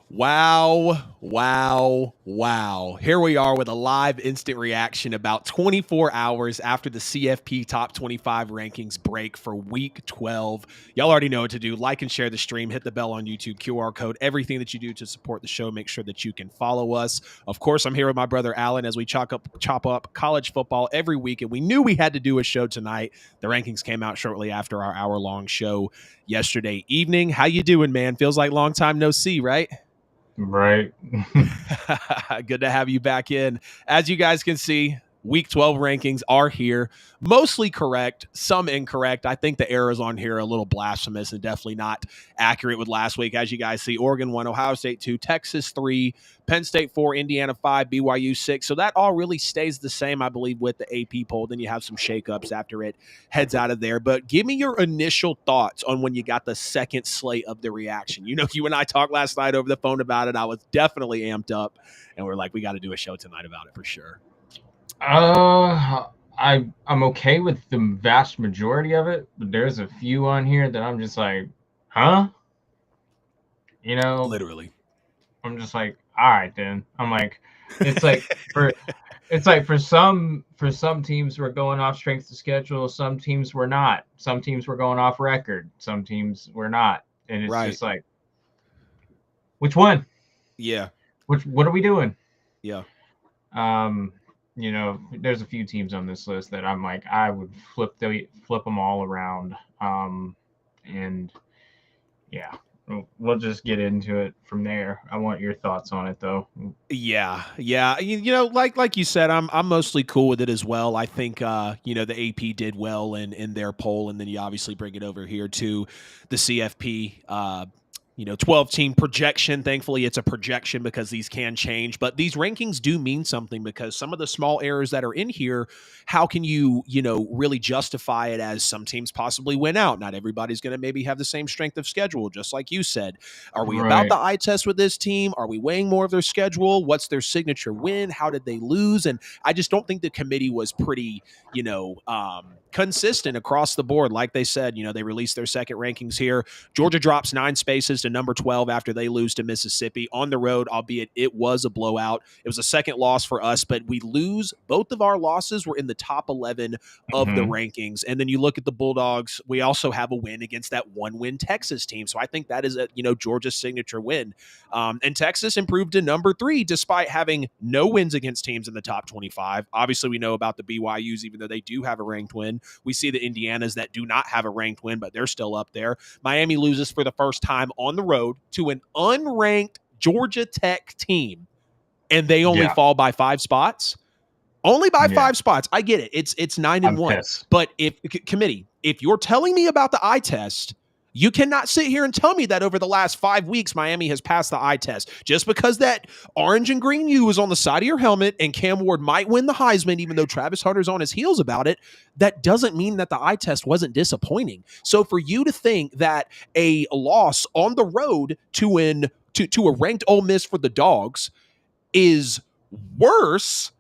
Wow, wow, wow. Here we are with a live instant reaction about 24 hours after the CFP top 25 rankings break for week 12. Y'all already know what to do. Like and share the stream, hit the bell on YouTube, QR code, everything that you do to support the show. Make sure that you can follow us. Of course, I'm here with my brother Alan as we chop up college football every week. And we knew we had to do a show tonight. The rankings came out shortly after our hour-long show yesterday evening. How you doing, man? Feels like long time no see, right? Right. Good to have you back in. As you guys can see, Week 12 rankings are here. Mostly correct, some incorrect. I think the errors on here are a little blasphemous and definitely not accurate with last week. As you guys see, Oregon 1, Ohio State 2, Texas 3, Penn State 4, Indiana 5, BYU 6. So that all really stays the same, I believe, with the AP poll. Then you have some shakeups after it heads out of there. But give me your initial thoughts on when you got the second slate of the reaction. You know, you and I talked last night over the phone about it. I was definitely amped up, and we're like, we got to do a show tonight about it for sure. I'm okay with the vast majority of it, but there's a few on here that I'm just like, huh? You know, Literally. I'm just like, all right then. I'm like, it's like for some teams we're going off strength of schedule, some teams we're not. Some teams we're going off record, some teams we're not. And it's Right. just like, which one? Yeah. What are we doing? Yeah. There's a few teams on this list that I'm like, I would flip them all around. And yeah, we'll just get into it from there. I want your thoughts on it though. Yeah. You know, like you said, I'm mostly cool with it as well. I think the AP did well in their poll, and then you obviously bring it over here to the CFP 12-team projection. Thankfully, it's a projection because these can change. But these rankings do mean something because some of the small errors that are in here, how can you really justify it as some teams possibly win out? Not everybody's going to maybe have the same strength of schedule, just like you said. Are we about Right. the eye test with this team? Are we weighing more of their schedule? What's their signature win? How did they lose? And I just don't think the committee was pretty, consistent across the board. Like they said, they released their second rankings here. Georgia drops 9 spaces to number 12 after they lose to Mississippi on the road, albeit it was a blowout. It was a second loss for us, but we lose. Both of our losses were in the top 11 of the rankings. And then you look at the Bulldogs, we also have a win against that one-win Texas team. So I think that is Georgia's signature win. And Texas improved to number 3 despite having no wins against teams in the top 25. Obviously, we know about the BYUs, even though they do have a ranked win. We see the Indianas that do not have a ranked win, but they're still up there. Miami loses for the first time on the road to an unranked Georgia Tech team, and they only fall by 5 spots. Only by 5 spots. I get it. It's 9-1. Pissed. But if you're telling me about the eye test, you cannot sit here and tell me that over the last 5 weeks, Miami has passed the eye test. Just because that orange and green U is on the side of your helmet and Cam Ward might win the Heisman, even though Travis Hunter's on his heels about it, that doesn't mean that the eye test wasn't disappointing. So for you to think that a loss on the road to a ranked Ole Miss for the Dogs is worse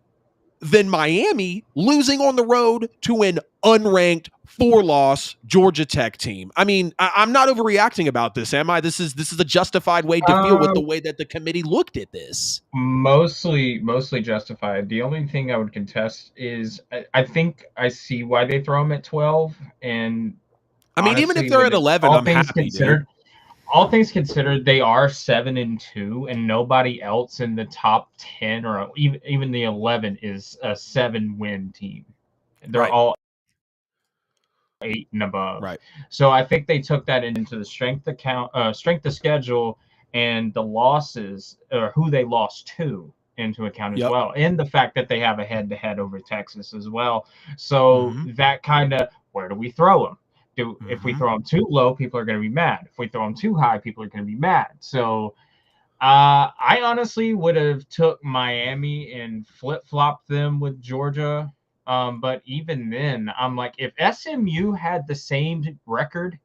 than Miami losing on the road to an unranked 4-loss Georgia Tech team. I mean, I'm not overreacting about this, am I? This is a justified way to feel with the way that the committee looked at this. Mostly justified. The only thing I would contest is I think I see why they throw them at 12. And I mean, honestly, even if they're at 11, I'm happy. All things considered, they are 7-2, and nobody else in the top 10 or even the 11 is a 7-win team. They're all 8 and above. Right. So I think they took that into the strength of schedule, and the losses or who they lost to into account as well, and the fact that they have a head-to-head over Texas as well. So that kind of, where do we throw them? If we throw them too low, people are going to be mad. If we throw them too high, people are going to be mad. So I honestly would have took Miami and flip-flopped them with Georgia. But even then, I'm like, if SMU had the same record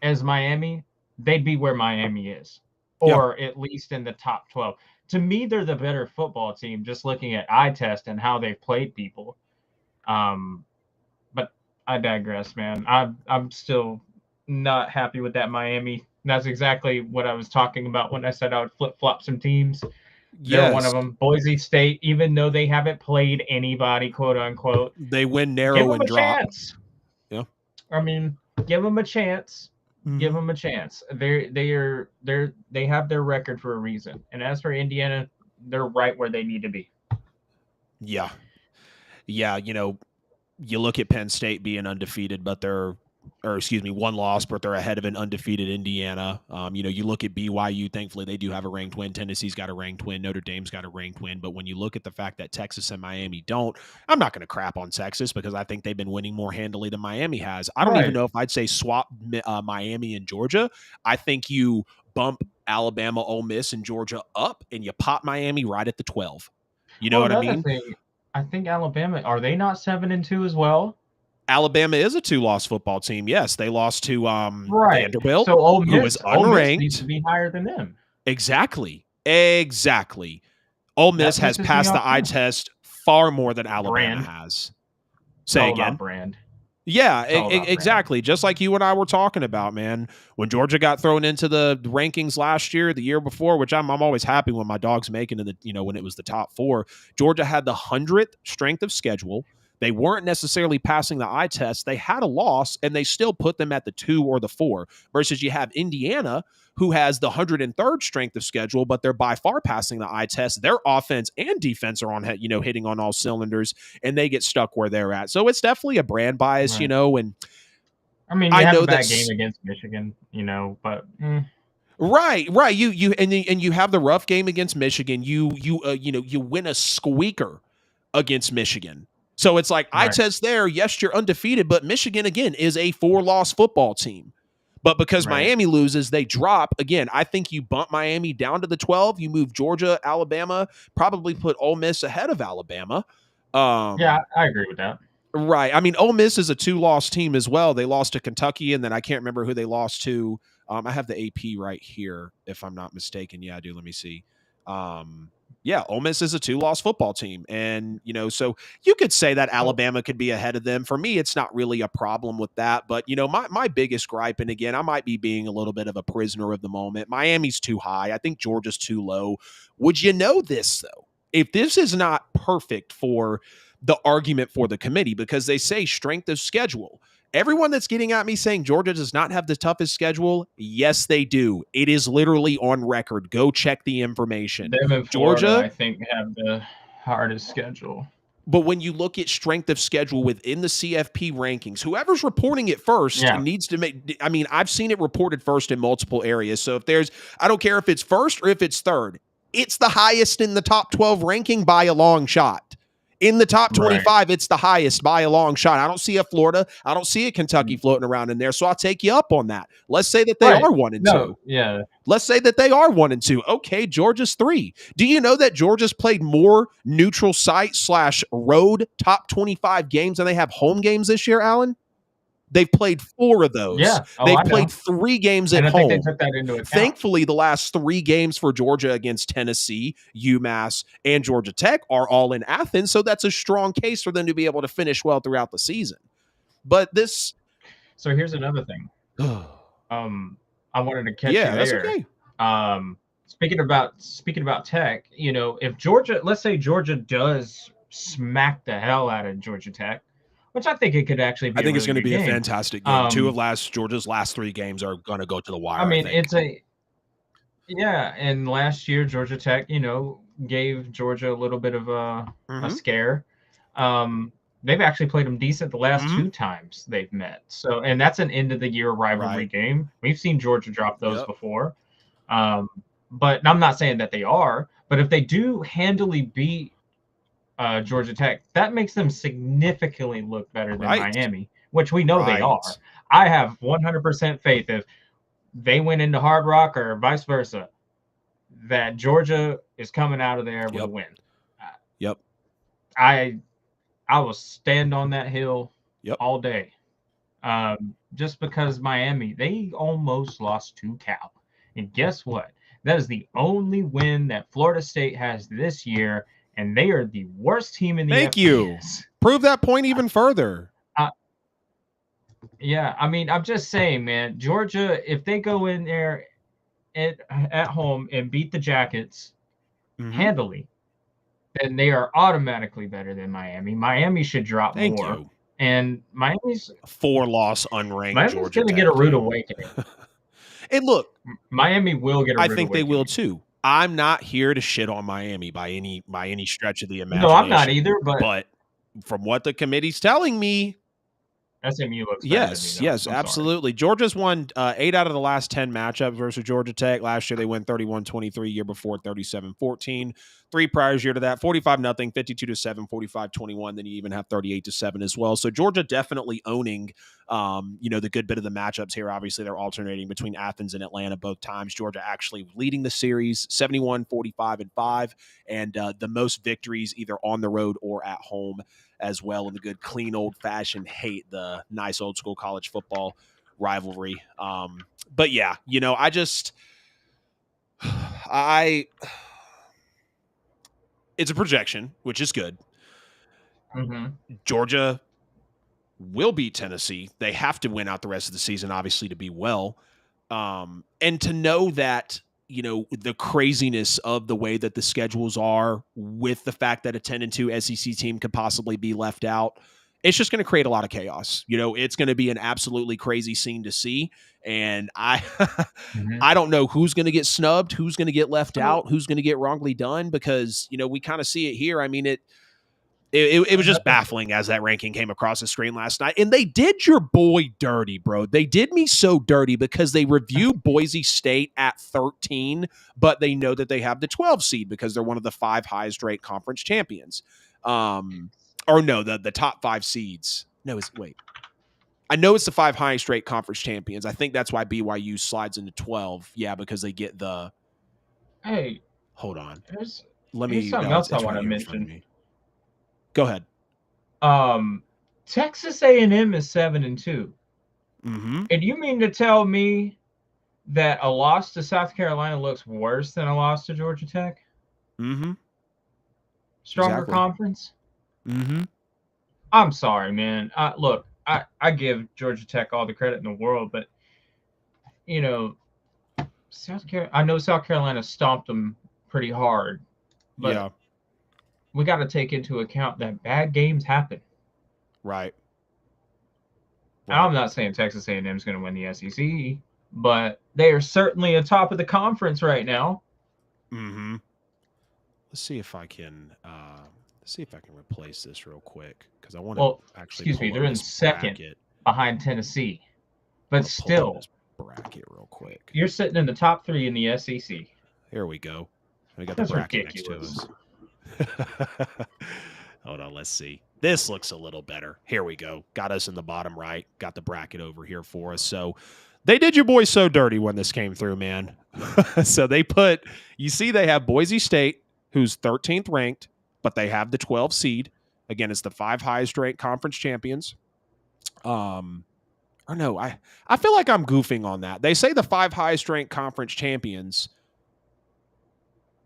as Miami, they'd be where Miami is, or at least in the top 12. To me, they're the better football team, just looking at eye test and how they've played people. But I digress, man. I'm still not happy with that Miami That's exactly what I was talking about when I said I would flip-flop some teams. They're one Yes, of them. Boise State, even though they haven't played anybody, quote unquote, they win give narrow them and a drop. chance. Yeah. I mean, give them a chance. Give Mm-hmm. them a chance. They have their record for a reason. And as for Indiana, they're right where they need to be. Yeah. Yeah. You look at Penn State being undefeated, but one loss, but they're ahead of an undefeated Indiana. You look at BYU, thankfully they do have a ranked win. Tennessee's got a ranked win. Notre Dame's got a ranked win. But when you look at the fact that Texas and Miami don't, I'm not going to crap on Texas because I think they've been winning more handily than Miami has. I don't even Right. know if I'd say swap Miami and Georgia. I think you bump Alabama, Ole Miss, and Georgia up, and you pop Miami right at the 12. You know Well, what I another mean? thing, I think Alabama, are they not 7-2 as well? Alabama is a two-loss football team. Yes, they lost to Right. Vanderbilt, So who was Ole Miss needs to unranked. be higher than them. Exactly. Ole Miss That has pisses me passed off the eye too. test far more than Alabama Brand. has. It's Say all about again. brand. Yeah, It's all about brand. exactly. Just like you and I were talking about, man. When Georgia got thrown into the rankings last year, the year before, which I'm always happy when my dogs make it in the, when it was the top 4. Georgia had the 100th strength of schedule. They weren't necessarily passing the eye test. They had a loss, and they still put them at the 2 or the 4. Versus you have Indiana, who has the 103rd strength of schedule, but they're by far passing the eye test. Their offense and defense are on, hitting on all cylinders, and they get stuck where they're at. So it's definitely a brand bias, Right. And I mean, you I have a know bad that game against Michigan, but right. You have the rough game against Michigan. You win a squeaker against Michigan. So it's like eye right. test there. Yes, you're undefeated, but Michigan again is a 4-loss football team. But because Right. Miami loses, they drop. Again, I think you bump Miami down to the 12. You move Georgia, Alabama, probably put Ole Miss ahead of Alabama. Yeah, I agree with that. Right. I mean, Ole Miss is a 2-loss team as well. They lost to Kentucky, and then I can't remember who they lost to. I have the AP right here, if I'm not mistaken. Yeah, I do. Let me see. Yeah, Ole Miss is a 2-loss football team. And, so you could say that Alabama could be ahead of them. For me, it's not really a problem with that. But, my biggest gripe, and again, I might be being a little bit of a prisoner of the moment. Miami's too high. I think Georgia's too low. Would you know this, though? If this is not perfect for the argument for the committee, because they say strength of schedule. Everyone that's getting at me saying Georgia does not have the toughest schedule, yes, they do. It is literally on record. Go check the information. Them and Florida, Georgia, I think, have the hardest schedule. but when you look at strength of schedule within the CFP rankings, whoever's reporting it first needs to make. I mean, I've seen it reported first in multiple areas. So I don't care if it's first or if it's third, it's the highest in the top 12 ranking by a long shot. In the top 25, right. It's the highest by a long shot. I don't see a Florida. I don't see a Kentucky floating around in there. So I'll take you up on that. Let's say that they are 1 and 2. Yeah. Let's say that they are 1 and 2. Okay, Georgia's 3. Do you know that Georgia's played more neutral site / road top 25 games than they have home games this year, Alan? They've played 4 of those. Yeah. They've played 3 games at home. I think they took that into account. Thankfully, the last 3 games for Georgia against Tennessee, UMass, and Georgia Tech are all in Athens. So that's a strong case for them to be able to finish well throughout the season. But this. So here's another thing. I wanted to catch you there. That's okay. Speaking about Tech, if Georgia, let's say Georgia does smack the hell out of Georgia Tech, which I think it could actually be. I think it's going to be a fantastic game. 2 of Georgia's last 3 games are going to go to the wire. I mean, and last year Georgia Tech, gave Georgia a little bit of a scare. They've actually played them decent the last 2 times they've met. So, and that's an end of the year rivalry game. We've seen Georgia drop those before. But I'm not saying that they are, but if they do handily beat Georgia Tech, that makes them significantly look better than Miami, which we know they are. I have 100% faith if they went into Hard Rock or vice versa, that Georgia is coming out of there with a win. I will stand on that hill all day. Just because Miami, they almost lost to Cal. And guess what? That is the only win that Florida State has this year, and they are the worst team in the FBS. Thank you. Prove that point even further. Yeah, I mean, I'm just saying, man, Georgia, if they go in there at home and beat the Jackets Mm-hmm. handily, then they are automatically better than Miami. Miami should drop Thank more, you. and Four-loss unranked Miami's Georgia going to get a Tech rude team. awakening. And look, Miami will get a I rude think they will awakening. too. I'm not here to shit on Miami by any stretch of the No, I'm not imagination, either, but but from what the committee's telling me, SMU looks better than me, yes, though. yes, I'm sorry. absolutely. Georgia's won 8 out of the last 10 matchups versus Georgia Tech. Last year they won 31-23, year before 37-14. 3 priors year to that, 45-0, 52-7, 45-21. Then you even have 38-7 as well. So Georgia definitely owning the good bit of the matchups here. Obviously, they're alternating between Athens and Atlanta both times. Georgia actually leading the series 71-45-5, and the most victories either on the road or at home as well, in the good, clean, old-fashioned hate, the nice old school college football rivalry. But yeah, I just I it's a projection, which is good. Mm-hmm. Georgia will beat Tennessee. They have to win out the rest of the season, obviously, to be well. And to know that, the craziness of the way that the schedules are, with the fact that a 10-2 SEC team could possibly be left out, it's just going to create a lot of chaos. It's going to be an absolutely crazy scene to see. And I Mm-hmm. I don't know who's going to get snubbed, who's going to get left So out, who's going to get wrongly done, because, we kind of see it here. I mean, it was just baffling as that ranking came across the screen last night. And they did your boy dirty, bro. They did me so dirty because they review Boise State at 13, but they know that they have the 12 seed because they're one of the 5 highest ranked conference champions. Or no, the top 5 seeds. No, wait. I know it's the 5 highest ranked conference champions. I think that's why BYU slides into 12. Yeah, because they get the. hey, Hold on. here's something No, else I it's want right to here in front of mention. me. Go ahead. Um, Texas A&M is 7-2, Mm-hmm. and you mean to tell me that a loss to South Carolina looks worse than a loss to Georgia Tech? Mm-hmm. Stronger Exactly. conference? Mm-hmm. I'm sorry, man. Look, I give Georgia Tech all the credit in the world, but you know, I know South Carolina stomped them pretty hard, but Yeah. we got to take into account that bad games happen. Right. And Right. I'm not saying Texas A&M is going to win the SEC, but they are certainly atop of the conference right now. Mm-hmm. Let's see if I can. Replace this real quick because I want to Well, actually excuse me, pull they're up in this second bracket. behind Tennessee, I but want to pull up still, this bracket real quick. you're sitting in the top 3 in the SEC. Here we go. We got the That's bracket next to ridiculous. us. Hold on, let's see. This looks a little better. Here we go. Got us in the bottom right. Got the bracket over here for us. So they did your boys so dirty when this came through, man. So they they have Boise State, who's 13th ranked, but they have the 12 seed. Again, it's the 5 highest ranked conference champions. Or no, I feel like I'm goofing on that. They say the 5 highest ranked conference champions.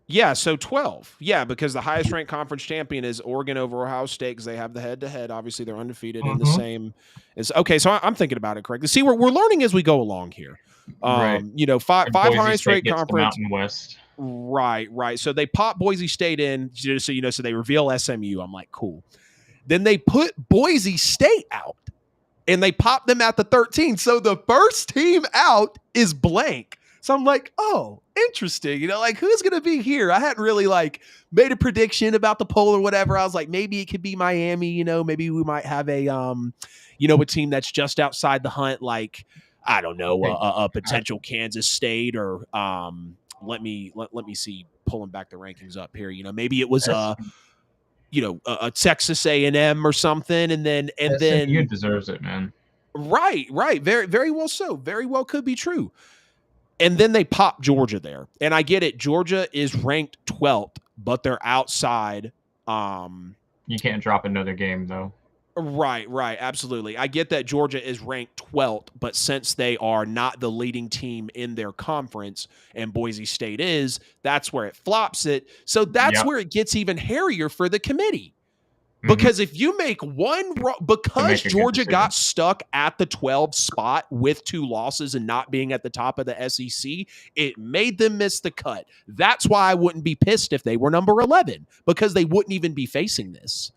Yeah, so 12. Yeah, because the highest ranked conference champion is Oregon over Ohio State because they have the head-to-head. Obviously, they're undefeated in the Mm-hmm. same. Okay, so I'm thinking about it correctly. See, we're learning as we go along here. Right. Five And five Boise highest State ranked gets the conference. Mountain West. Right, right. So they pop Boise State in, so they reveal SMU. I'm like, cool. Then they put Boise State out, and they pop them at the 13. So the first team out is blank. So I'm like, oh, interesting. Like who's going to be here? I hadn't really made a prediction about the poll or whatever. I was like, maybe it could be Miami, maybe we might have a team that's just outside the hunt. Like, I don't know, Hey, a potential Kansas State or let me see, pulling back the rankings up here. Maybe it was S- a Texas A&M or something. And SMU then deserves it, man. right. Very, very well so. Very well could be true. And then they pop Georgia there. And I get it. Georgia is ranked 12th, but they're outside. You can't drop another game, though. Right. Absolutely. I get that Georgia is ranked 12th, but since they are not the leading team in their conference and Boise State is, that's where it flops it. So that's Yep. where it gets even hairier for the committee. Because if you make one because Georgia got stuck at the 12th spot with 2 losses and not being at the top of the SEC, it made them miss the cut. That's why I wouldn't be pissed if they were number 11, because they wouldn't even be facing this.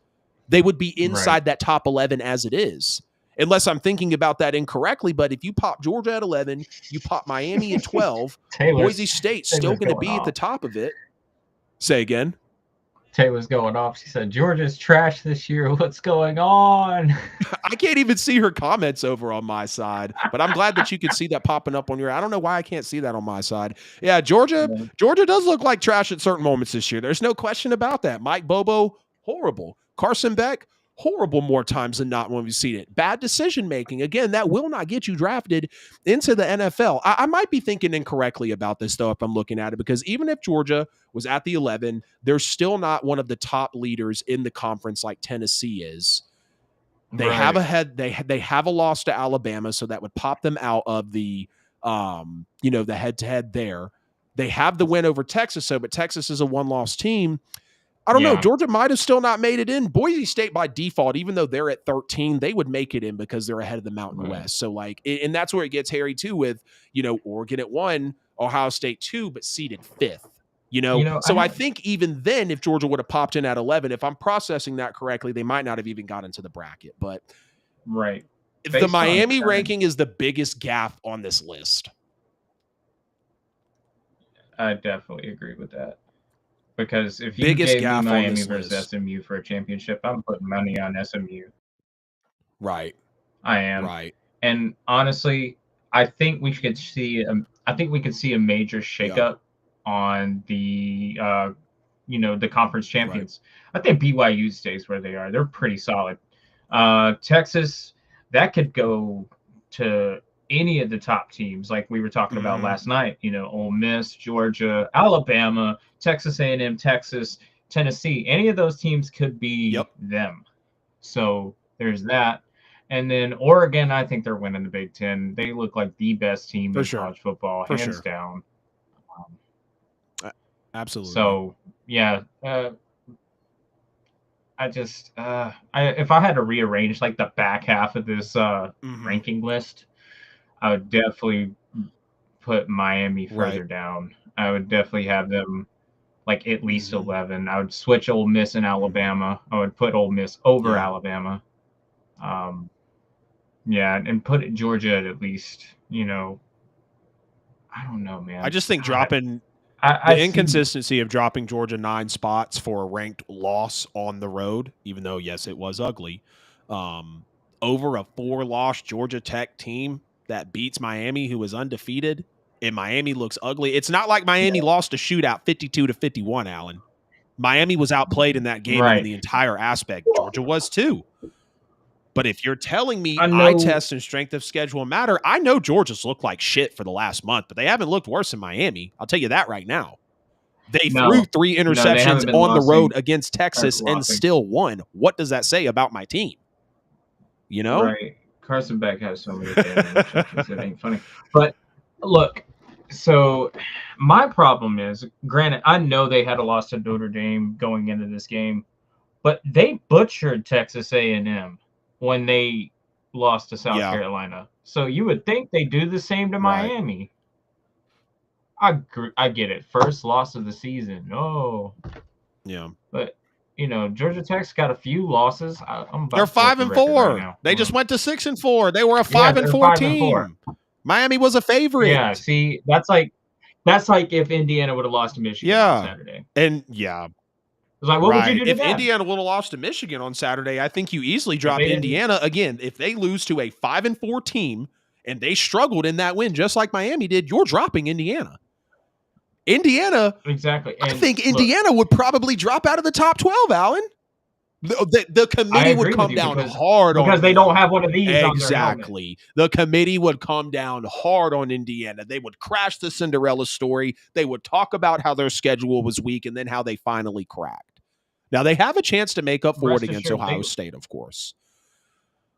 They would be inside that top 11 as it is. Unless I'm thinking about that incorrectly, but if you pop Georgia at 11, you pop Miami at 12, Boise State's still going to be at the top of it. Say again. Taylor's going off. She said, Georgia's trash this year. What's going on? I can't even see her comments over on my side, but I'm glad that you could see that popping up on your. I don't know why I can't see that on my side. Yeah, Georgia does look like trash at certain moments this year. There's no question about that. Mike Bobo, horrible. Carson Beck, horrible more times than not when we've seen it. Bad decision making. Again, that will not get you drafted into the NFL. I might be thinking incorrectly about this, though, if I'm looking at it, because even if Georgia was at the 11, they're still not one of the top leaders in the conference like Tennessee is. They have they have a loss to Alabama, so that would pop them out of the the head-to-head there. They have the win over Texas, but Texas is a one-loss team. I don't know. Georgia might have still not made it in. Boise State by default, even though they're at 13, they would make it in because they're ahead of the Mountain West. So and that's where it gets hairy too with, Oregon at 1, Ohio State 2, but seeded 5th. So I think even then, if Georgia would have popped in at 11, if I'm processing that correctly, they might not have even got into the bracket. But the Miami ranking is the biggest gap on this list. I definitely agree with that. Because if you gave me Miami versus SMU for a championship, I'm putting money on SMU. Right. I am. Right. And honestly, I think we could see a major shakeup on the the conference champions. Right. I think BYU stays where they are. They're pretty solid. Texas, that could go to any of the top teams, like we were talking about last night. Ole Miss, Georgia, Alabama, Texas A&M, Texas, Tennessee. Any of those teams could be them. So there's that. And then Oregon, I think they're winning the Big Ten. They look like the best team in college football, hands down. Absolutely. So yeah, I just if I had to rearrange like the back half of this ranking list, I would definitely put Miami further down. I would definitely have them like at least 11. I would switch Ole Miss and Alabama. I would put Ole Miss over Alabama. And put Georgia at least, I don't know, man. I just think dropping the inconsistency of dropping Georgia 9 spots for a ranked loss on the road, even though, yes, it was ugly, over a 4-loss Georgia Tech team that beats Miami, who is undefeated, and Miami looks ugly. It's not like Miami lost a shootout 52-51, Alan. Miami was outplayed in that game in the entire aspect. Georgia was too. But if you're telling me eye test and strength of schedule matter, I know Georgia's looked like shit for the last month, but they haven't looked worse than Miami. I'll tell you that right now. They threw 3 interceptions on the road against Texas and still won. What does that say about my team? Right. Carson Beck has so many interceptions. It ain't funny. But look, so my problem is, granted, I know they had a loss to Notre Dame going into this game, but they butchered Texas A&M when they lost to South Carolina. So you would think they do the same to Miami. I get it. First loss of the season. No. Yeah. But Georgia Tech's got a few losses. They're 5-4. Right, they just went to 6-4. They were a 5-4 team. Miami was a favorite. Yeah. See, that's like if Indiana would have lost to Michigan on Saturday. And It's like, what would you do to if Indiana would have lost to Michigan on Saturday, I think you easily drop Indiana. Again, if they lose to a 5-4 team and they struggled in that win, just like Miami did, you're dropping Indiana. Exactly. And I think Indiana would probably drop out of the top 12, Alan. The committee would come down hard on because they don't have one of these. Exactly. The committee would come down hard on Indiana. They would crash the Cinderella story. They would talk about how their schedule was weak and then how they finally cracked. Now they have a chance to make up for it against Ohio State, of course.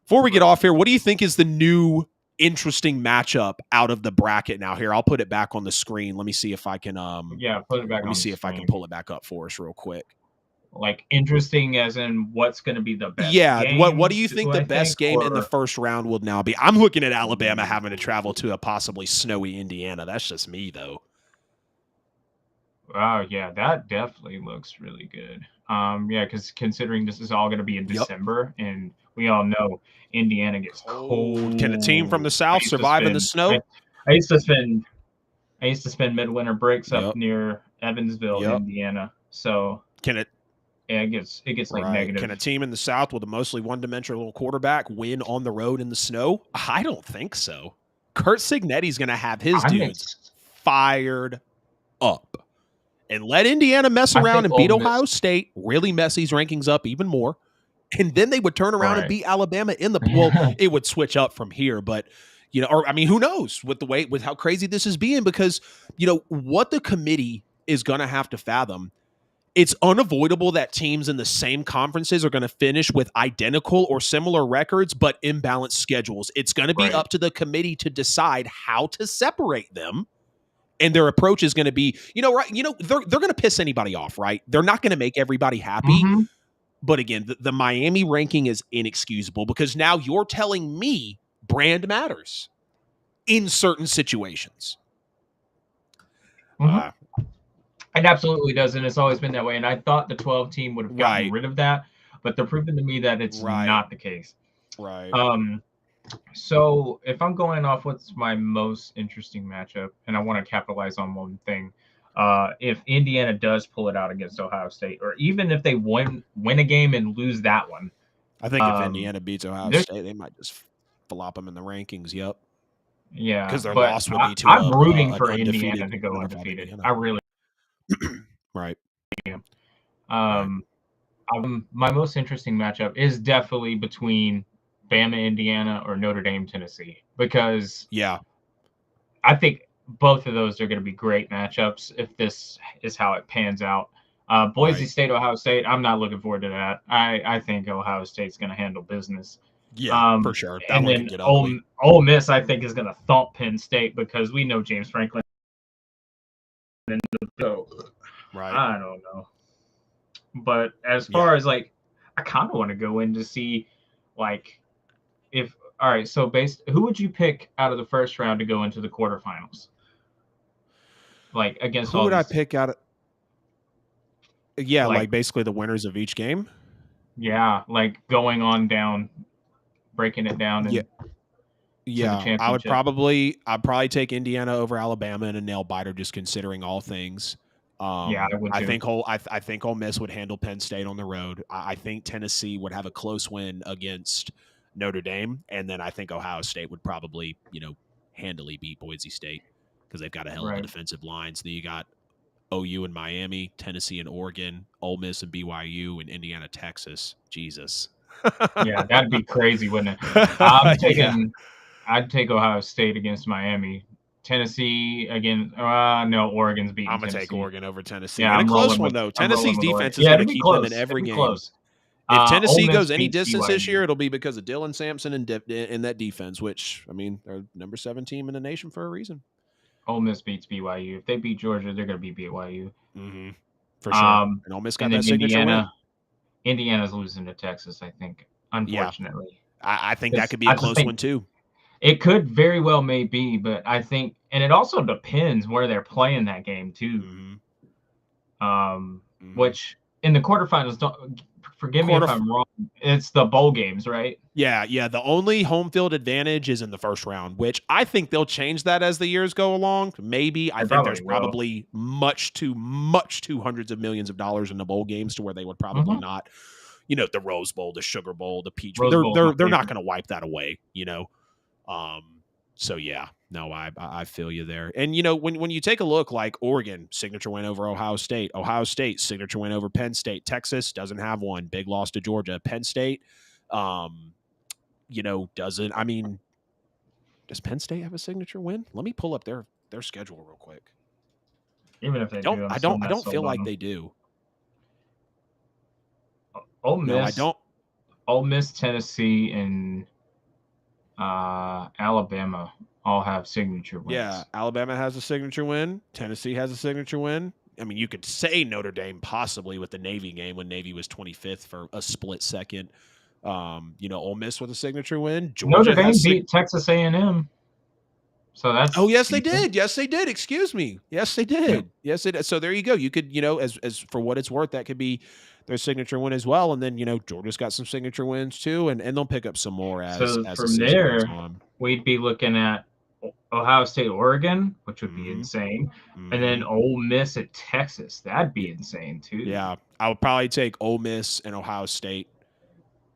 Before we get off here, what do you think is the new interesting matchup out of the bracket now? Here, I'll put it back on the screen. Let me see if I can put it back. Let me see if I can pull it back up for us real quick. Like interesting as in what's going to be the best Yeah, what do game, you think do the I best think? game in the Or first round will now be? I'm looking at Alabama having to travel to a possibly snowy Indiana. That's just me, though. wow, yeah, that definitely looks really good. Yeah, because considering this is all going to be in Yep. December, and we all know Indiana gets Cold. Can a team from the cold. South survive in the snow? I used to spend I used to spend midwinter breaks up Yep. near Evansville, Yep. Indiana. So Can it? yeah, it gets like Right. Can negative. a team in the South with a mostly one-dimensional quarterback win on the road in the snow? I don't think so. Kurt Cignetti's going to have his I'm dudes ex- fired up. And let Indiana mess I around think and Ole beat Miss. Ohio State, really mess these rankings up even more. And then they would turn around and Right. beat Alabama in the well, it would switch up from here, but or I mean, who knows with how crazy this is being, because what the committee is gonna have to fathom. It's unavoidable that teams in the same conferences are going to finish with identical or similar records, but imbalanced schedules. It's going to be Right. up to the committee to decide how to separate them. And their approach is going to be, they're going to piss anybody off, right? They're not going to make everybody happy. Mm-hmm. But again, the Miami ranking is inexcusable, because now you're telling me brand matters in certain situations. Mm-hmm. It absolutely does, and it's always been that way. And I thought the 12 team would have gotten Right, rid of that, but they're proving to me that it's right, not the case. right. Um, so if I'm going off what's my most interesting matchup, and I want to capitalize on one thing, if Indiana does pull it out against Ohio State, or even if they win a game and lose that one, I think if um, Indiana beats Ohio there's State, they might just flop them in the rankings. Yep, yeah, because their but loss would be to I'm rooting an for Indiana undefeated to go Number 5 undefeated. Indiana. I really Right, am. right. Um, my most interesting matchup is definitely between Bama, Indiana, or Notre Dame, Tennessee, because Yeah, I think both of those are going to be great matchups if this is how it pans out. Boise right. State, Ohio State, I'm not looking forward to that. I think Ohio State's going to handle business. Yeah, for Um, sure. That and one could then get ugly. Ole Miss, I think, is going to thump Penn State because we know James Franklin. So Right. I don't know. But as Yeah. far as like, I kind of want to go in to see, like, if all right. So based, who would you pick out of the first round to go into the quarterfinals? Like against Who all would I these, pick out? Yeah, like like basically the winners of each game. yeah, like going on down, breaking it down Yeah, and to the yeah. championship. I'd probably take Indiana over Alabama in a nail biter, just considering all things. Yeah, I would too. I think Ole Miss would handle Penn State on the road. I think Tennessee would have a close win against Notre Dame, and then I think Ohio State would probably handily beat Boise State, because they've got a hell of a Right. defensive line. So you got OU and Miami, Tennessee and Oregon, Ole Miss and BYU, and Indiana, Texas. Jesus. Yeah, that'd be crazy, wouldn't it? I'm Yeah. taking. I'd take Ohio State against Miami. Tennessee again. No, Oregon's beating I'm gonna take Tennessee. Oregon over Tennessee Yeah, in a I'm close rolling one with. though. I'm rolling Tennessee's with Oregon. defense is Yeah, gonna it'd be keep them in close. It'd every be game. close. If Ole Tennessee Miss goes any beats distance this BYU. year, it'll be because of Dylan Sampson and in that defense. Which, I mean, they're number 7 team in the nation for a reason. Ole Miss beats BYU. If they beat Georgia, they're gonna beat BYU. Mm-hmm. For sure. And Ole Miss And got that then signature win. Indiana's losing to Texas, I think, Yeah, unfortunately. I think that Because could be a I just close think one too. it could very well may be, but I think, and it also depends where they're playing that game too. Mm-hmm. Mm-hmm. Which in the quarterfinals, don't forgive me if Quarter. I'm wrong. It's the bowl games, right? Yeah, yeah. The only home field advantage is in the first round, which I think they'll change that as the years go along. Maybe. I They think there's probably will. probably much too hundreds of millions of dollars in the bowl games to where they would probably Mm-hmm. not. The Rose Bowl, the Sugar Bowl, the Peach Bowl. Rose Bowl is my They're not favorite. going to wipe that away. So yeah, no, I feel you there. And when you take a look, like Oregon, signature win over Ohio State, signature win over Penn State, Texas doesn't have one, big loss to Georgia, Penn State, doesn't. I mean, does Penn State have a signature win? Let me pull up their schedule real quick. Even if they do, I'm I still don't I not don't feel sold on like them. they do. Ole No, I Miss, don't. Ole Miss, Tennessee, and Alabama all have signature Yeah, wins. Alabama has a signature win. Tennessee has a signature win. I mean, you could say Notre Dame possibly with the Navy game when Navy was 25th for a split second. Ole Miss with a signature win. Notre Georgia Dame has beat Texas A&M, so that's Oh, yes, they decent. did. Yes, they did. Excuse me. Yes, they did. Yeah. Yes, it. So there you go. You could, as for what it's worth, that could be their signature win as well. And then Georgia's got some signature wins too, and they'll pick up some more as So the from season goes there, on. we'd be looking at Ohio State, Oregon, which would be Mm-hmm. insane, and then Mm-hmm. Ole Miss at Texas. That'd be insane too. Yeah, I would probably take Ole Miss and Ohio State,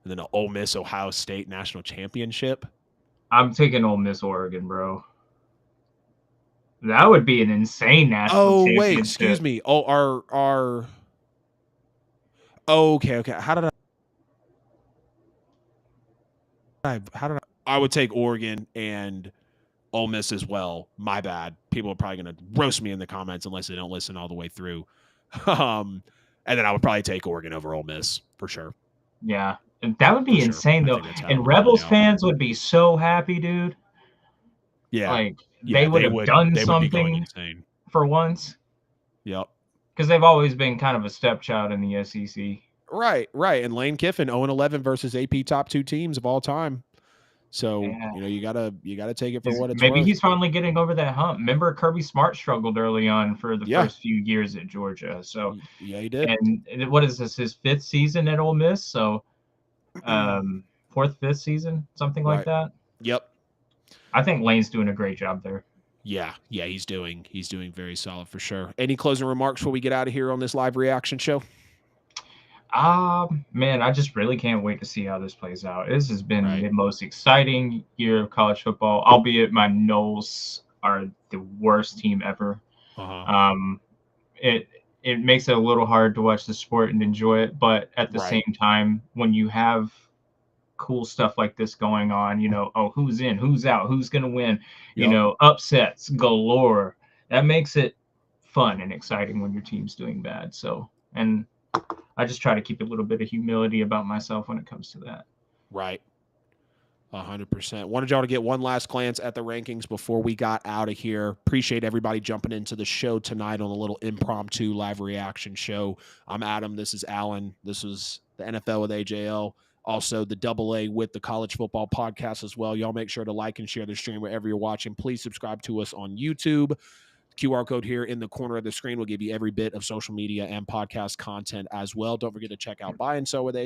and then an Ole Miss Ohio State national championship. I'm taking Ole Miss, Oregon, bro. That would be an insane national Oh wait, excuse championship. me. Oh, our. Okay. How did I would take Oregon and Ole Miss as well. My bad. People are probably going to roast me in the comments unless they don't listen all the way through. And then I would probably take Oregon over Ole Miss for sure. Yeah, and that would be For sure. insane I though. think that's how it And would play Rebels out. fans would be so happy, dude. Yeah. Like Yeah, they would have done they would be going something insane. for once, Yep. because they've always been kind of a stepchild in the SEC. Right. And Lane Kiffin 0-11 versus AP top 2 teams of all time. So, Yeah. you gotta take it for what it's Maybe worth. he's finally getting over that hump. Remember, Kirby Smart struggled early on for the first few years at Georgia. So yeah, he did. And what is this? His 5th season at Ole Miss. So 4th, 5th season, something like that. Yep. I think Lane's doing a great job there. Yeah, he's doing very solid for sure. Any closing remarks before we get out of here on this live reaction show? Man, I just really can't wait to see how this plays out. This has been the most exciting year of college football, albeit my Noles are the worst team ever. It makes it a little hard to watch the sport and enjoy it, but at the same time, when you have cool stuff like this going on, who's in, who's out, who's gonna win, upsets galore. That makes it fun and exciting when your team's doing bad. So, and I just try to keep a little bit of humility about myself when it comes to that. Right. 100%. Wanted y'all to get one last glance at the rankings before we got out of here. Appreciate everybody jumping into the show tonight on a little impromptu live reaction show. I'm Adam. This is Alan. This was the NFL with AJL. Also, the AA with the College Football Podcast as well. Y'all make sure to like and share the stream wherever you're watching. Please subscribe to us on YouTube. QR code here in the corner of the screen will give you every bit of social media and podcast content as well. Don't forget to check out Buy and Sell with AJ.